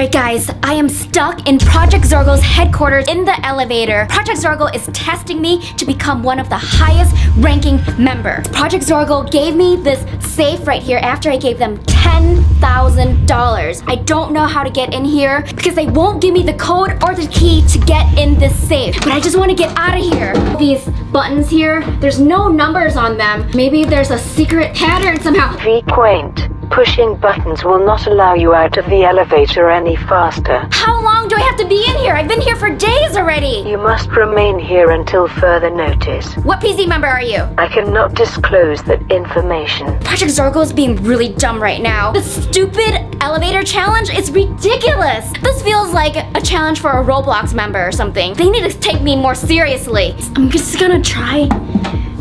Alright guys, I am stuck in Project ZORGO's headquarters in the elevator. Project ZORGO is testing me to become one of the highest ranking members. Project ZORGO gave me this safe right here after I gave them $10,000. I don't know how to get in here because they won't give me the code or the key to get in this safe. But I just want to get out of here. These buttons here, there's no numbers on them. Maybe there's a secret pattern somehow. Qwaint. Pushing buttons will not allow you out of the elevator any faster. How long do I have to be in here? I've been here for days already. You must remain here until further notice. What PC member are you? I cannot disclose that information. Project ZORGO is being really dumb right now. This stupid elevator challenge is ridiculous. This feels like a challenge for a Roblox member or something. They need to take me more seriously. I'm just gonna try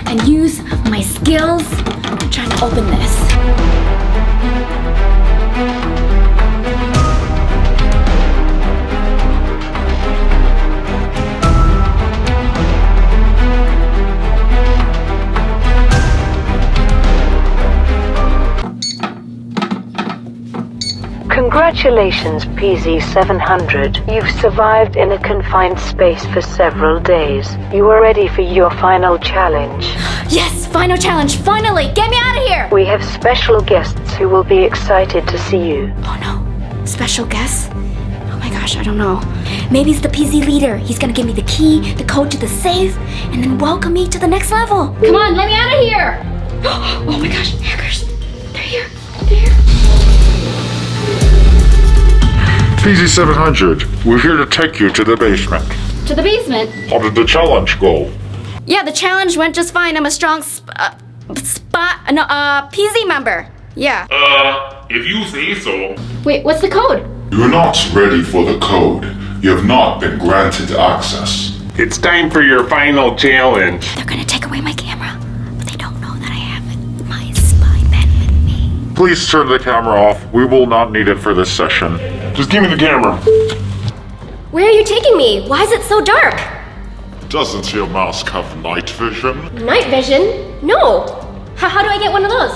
and use my skills to try to open this. Congratulations, PZ700. You've survived in a confined space for several days. You are ready for your final challenge. Yes, final challenge, finally! Get me out of here! We have special guests who will be excited to see you. Oh no, special guest? Oh my gosh, I don't know. Maybe it's the PZ leader. He's gonna give me the key, the code to the safe, and then welcome me to the next level. Come on, let me out of here! Oh my gosh, hackers. They're here, they're here. PZ700, we're here to take you to the basement. To the basement? How did the challenge go? Yeah, the challenge went just fine. I'm a strong PZ member. Yeah. If you say so. Wait, what's the code? You're not ready for the code. You have not been granted access. It's time for your final challenge. They're gonna take away my camera, but they don't know that I have my spy pen with me. Please turn the camera off. We will not need it for this session. Just give me the camera. Where are you taking me? Why is it so dark? Doesn't your mask have night vision? Night vision? No. How do I get one of those?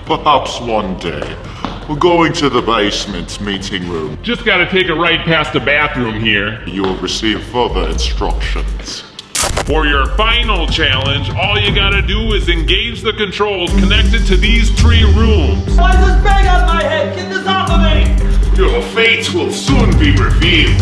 Perhaps one day. We're going to the basement meeting room. Just gotta take a right past the bathroom here. You will receive further instructions. For your final challenge, all you gotta do is engage the controls connected to these 3 rooms. Why is this bag on my head? Get this off of me! Your fate will soon be revealed.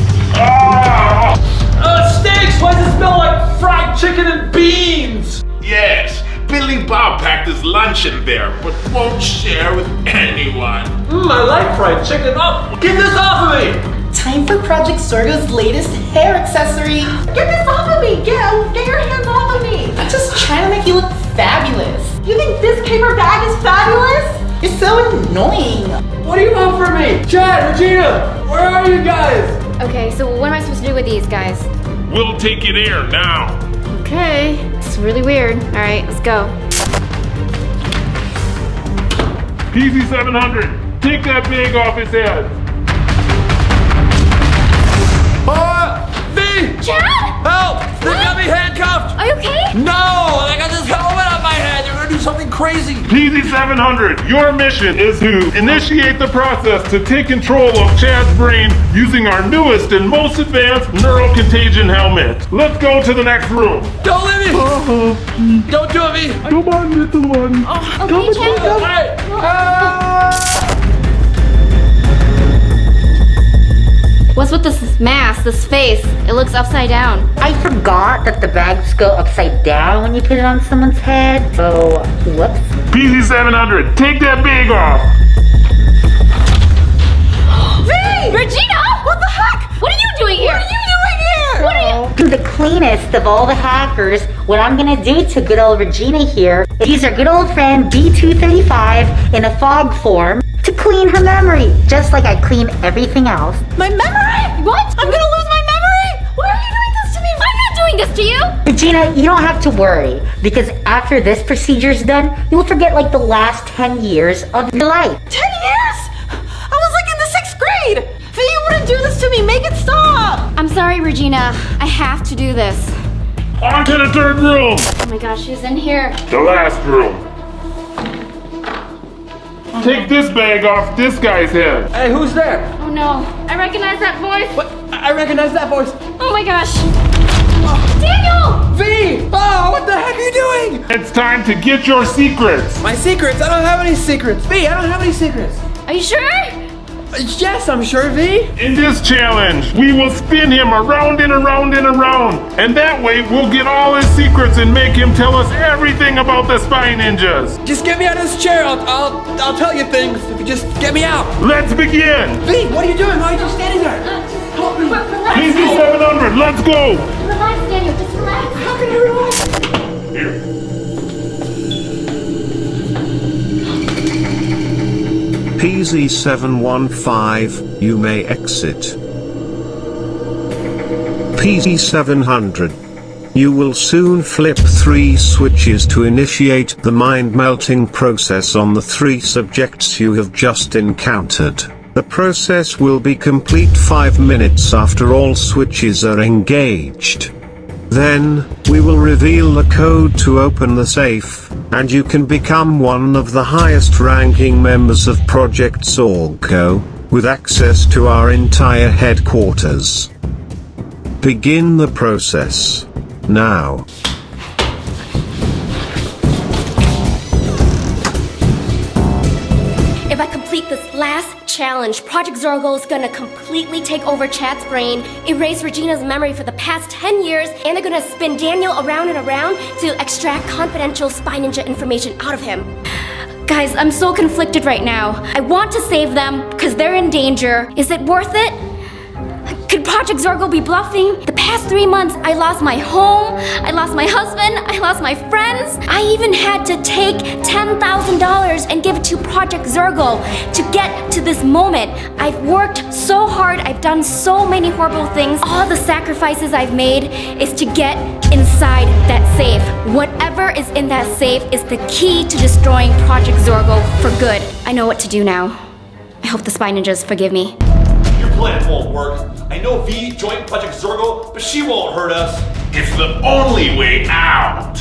Steaks! Why does it smell like fried chicken and beans? Yes, Billy Bob packed his lunch in there, but won't share with anyone. I like fried chicken. Oh, get this off of me! Time for Project ZORGO's latest hair accessory. Get this off of me! Get your hands off of me! I'm just trying to make you look fabulous. You think this paper bag is fabulous? You're so annoying. What do you want from me? Chad, Regina, where are you guys? Okay, so what am I supposed to do with these guys? We'll take you there now. Okay, it's really weird. All right, let's go. PZ700, take that bag off his head. V! Chad! Help! They got me handcuffed! Are you okay? No! I got this helmet on my head! They're gonna do something crazy! PZ700, your mission is to initiate the process to take control of Chad's brain using our newest and most advanced neural contagion helmet. Let's go to the next room. Don't leave me! Don't do it, V! Come on, little one. Okay, Chad. Hey! What's with this mask, this face? It looks upside down. I forgot that the bags go upside down when you put it on someone's head, so whoops. PZ700, take that bag off. Regina! What the heck? What are you doing here? What are you doing here? What are you? The cleanest of all the hackers, what I'm gonna do to good old Regina here is use our good old friend B235 in a fog form to clean her memory, just like I clean everything else. My memory? What? I'm gonna lose my memory? Why are you doing this to me? I'm not doing this to you! Regina, you don't have to worry, because after this procedure's done, you will forget like the last 10 years of your life. 10 years? I was like in the 6th grade! V, you wouldn't do this to me! Make it stop! I'm sorry, Regina. I have to do this. On to the 3rd room. Oh my gosh, who's in here? The last room. Oh take this bag off this guy's head. Hey, who's there? Oh no, I recognize that voice. What? I recognize that voice. Oh my gosh. Daniel! V! Oh, what the heck are you doing? It's time to get your secrets. My secrets? I don't have any secrets. V, I don't have any secrets. Are you sure? Yes, I'm sure, V. In this challenge, we will spin him around and around and around. And that way, we'll get all his secrets and make him tell us everything about the spy ninjas. Just get me out of this chair. I'll tell you things if you just get me out. Let's begin. V, what are you doing? Why are you just standing there? Help me. Relax. PZ 700, let's go. Relax, Daniel, just relax. How can you relax? Here. PZ715, you may exit. PZ700. You will soon flip 3 switches to initiate the mind-melting process on the 3 subjects you have just encountered. The process will be complete 5 minutes after all switches are engaged. Then, we will reveal the code to open the safe, and you can become one of the highest ranking members of Project ZORGO, with access to our entire headquarters. Begin the process now. If I complete this last challenge, Project ZORGO is gonna completely take over Chad's brain, erase Regina's memory for the past 10 years, and they're gonna spin Daniel around and around to extract confidential spy ninja information out of him. Guys, I'm so conflicted right now. I want to save them because they're in danger. Is it worth it? Could Project ZORGO be bluffing? The past 3 months, I lost my home, I lost my husband, I lost my friends. I even had to take $10,000 and give it to Project ZORGO to get to this moment. I've worked so hard, I've done so many horrible things. All the sacrifices I've made is to get inside that safe. Whatever is in that safe is the key to destroying Project ZORGO for good. I know what to do now. I hope the spy ninjas forgive me. Your plan won't work. I know V joined Project ZORGO, but she won't hurt us. It's the only way out.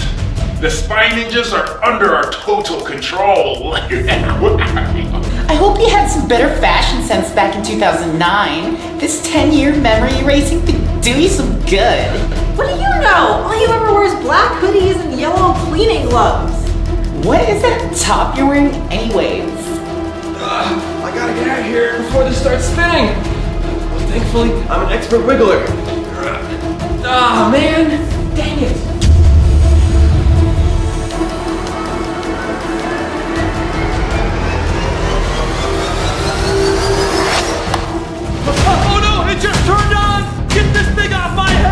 The spy ninjas are under our total control. I hope you had some better fashion sense back in 2009. This 10-year memory erasing could do you some good. What do you know? All you ever wear is black hoodies and yellow cleaning gloves. What is that top you're wearing anyways? I gotta get out of here before this starts spinning. Thankfully, I'm an expert wiggler. Ah, man. Dang it. Oh no, it just turned on! Get this thing off my head!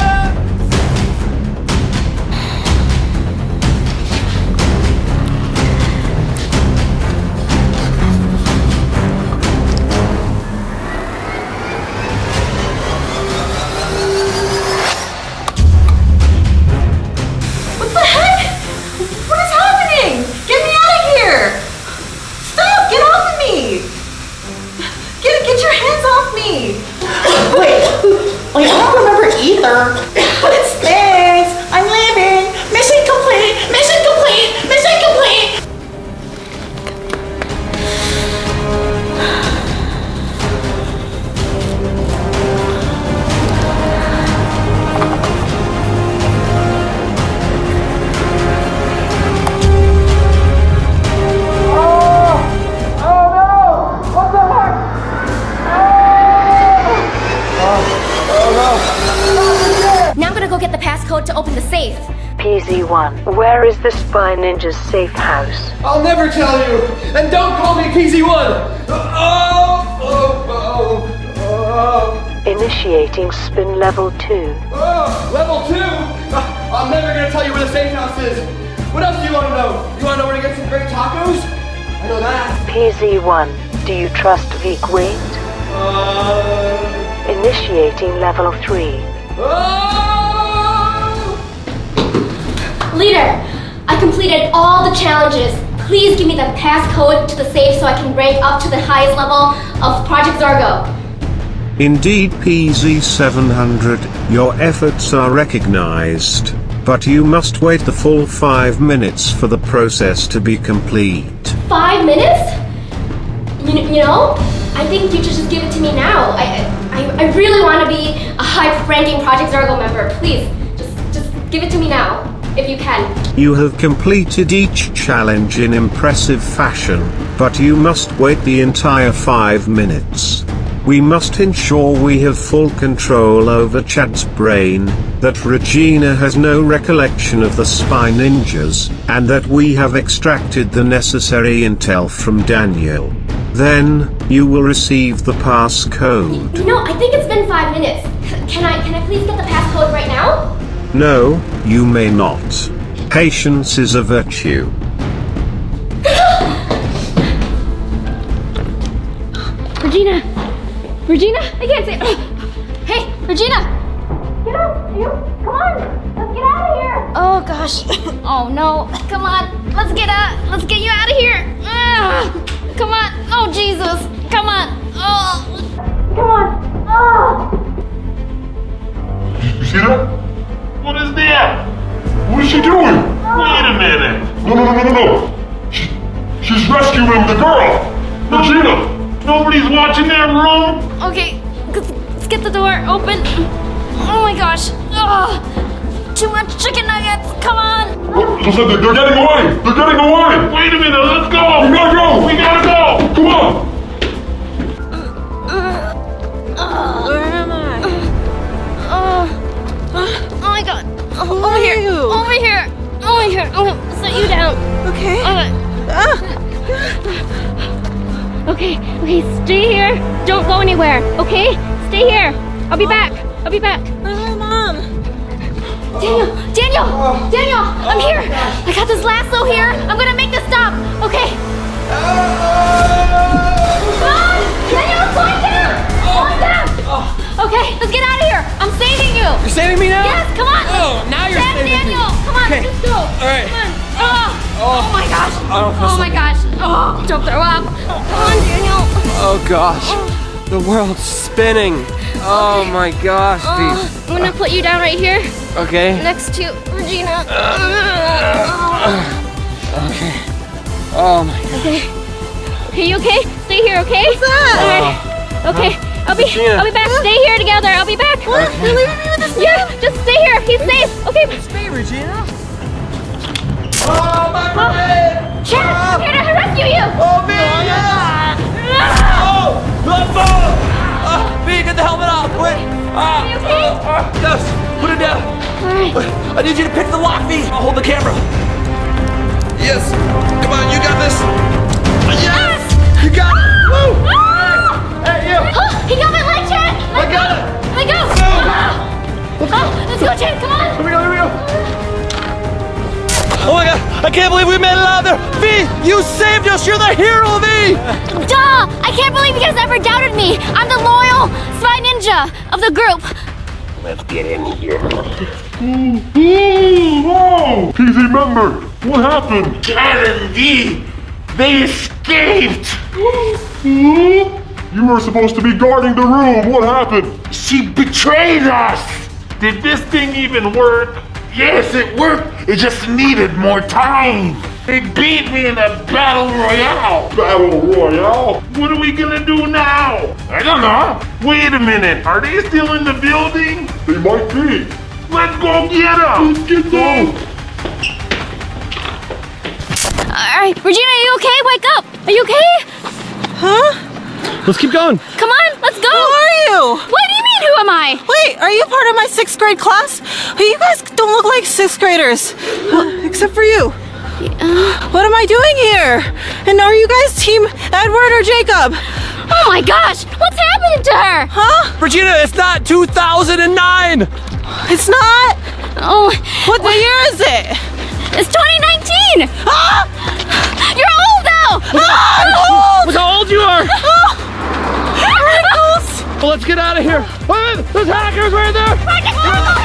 Wait, I don't remember either. But it's thanks. I'm leaving. Mission complete. Mission complete. Mission complete. Now I'm gonna go get the passcode to open the safe. PZ1, where is the spy ninja's safe house? I'll never tell you! And don't call me PZ1! Initiating spin level 2. Level 2? I'm never gonna tell you where the safe house is! What else do you want to know? You want to know where to get some great tacos? I know that. PZ1, do you trust the Qwaint? Initiating level 3. Leader, I completed all the challenges. Please give me the passcode to the safe so I can rank up to the highest level of Project ZORGO. Indeed, PZ700, your efforts are recognized, but you must wait the full 5 minutes for the process to be complete. 5 minutes? You know, I think you should just give it to me now. I really want to be a high-ranking Project ZORGO member. Please, just give it to me now, if you can. You have completed each challenge in impressive fashion, but you must wait the entire 5 minutes. We must ensure we have full control over Chad's brain, that Regina has no recollection of the spy ninjas, and that we have extracted the necessary intel from Daniel. Then, you will receive the passcode. You know, I think it's been 5 minutes. Can I please get the passcode right now? No, you may not. Patience is a virtue. Regina, I can't say. Hey, Regina! Get up! Come on! Let's get out of here! Oh gosh. Oh no. Come on. Let's get you out of here! Come on! Oh Jesus! Come on! Oh! Come on! Oh! You see that? What is that? What is she doing? Wait a minute. No. She's rescuing the girl. Regina, nobody's watching that room. Okay, let's get the door open. Oh my gosh. Oh, too much chicken nuggets. Come on. Listen, they're getting away. They're getting away. Wait a minute. Let's go. We gotta go. Come on. Where am I? Oh my god. Who Over are here. you? Over here. I'll set you down. Okay. Okay, stay here. Don't go anywhere, okay? Stay here. I'll be back. Where's my mom? Daniel, I'm here. I got this lasso here. I'm gonna make this stop, okay? Daniel, slow down. Okay, let's get out of here. I'm saving you. You're saving me now? Yes, come on. Oh, now you're saving me. Daniel, come on, Okay. let's go. All right. Come on. Oh my gosh. I don't feel Oh so my gosh. Oh, don't throw up. Come on, Daniel. Oh gosh. The world's spinning. Oh my gosh, I'm gonna put you down right here Okay. next to Regina. Okay. Oh my god. Okay, you okay? Stay here, okay? What's that? All right. Okay, I'll be back. Stay here together. I'll be back. What? You're leaving me with this man? Yeah, just stay here. He's safe. Okay. It's me, Regina. Chad, I'm here to rescue you. Oh, me! Yes! Oh! Let's go! Me, get the helmet off, quick! Are you okay? Yes! Put it down! All right. I need you to pick the lock, V! I'll hold the camera. Yes! Come on, you got this! Yes! You got it! Woo! Hey, you! Oh, he got my leg, Chad. I got it! Let go. Let's go, Chad. Come on. Here we go! Oh my god! I can't believe we made it out of there! V! You saved us! You're the hero, V! Duh! I can't believe you guys ever doubted me. I'm the loyal spy ninja of the group. Let's get in here. Whoa! PZ member, what happened? Chad and V, they escaped. You were supposed to be guarding the room. What happened? She betrayed us. Did this thing even work? Yes, it worked. It just needed more time. They beat me in a battle royale. Battle Royale? What are we gonna do now? I don't know. Wait a minute. Are they still in the building? They might be. Let's go get them. Let's get them. All right, Regina, are you okay? Wake up. Are you okay? Huh? Let's keep going. Come on, let's go. Who are you? What do you mean, who am I? Wait, are you part of my 6th grade class? You guys don't look like 6th graders. Except for you. What am I doing here? And are you guys team Edward or Jacob? Oh my gosh, what's happening to her? Huh? Regina, it's not 2009! It's not? Oh, What year is it? it's 2019. Ah! You're old now. Ah, I'm old! Look how old you are! Wrinkles! Well, let's get out of here. Wait, there's hackers right there! Project Zorgo!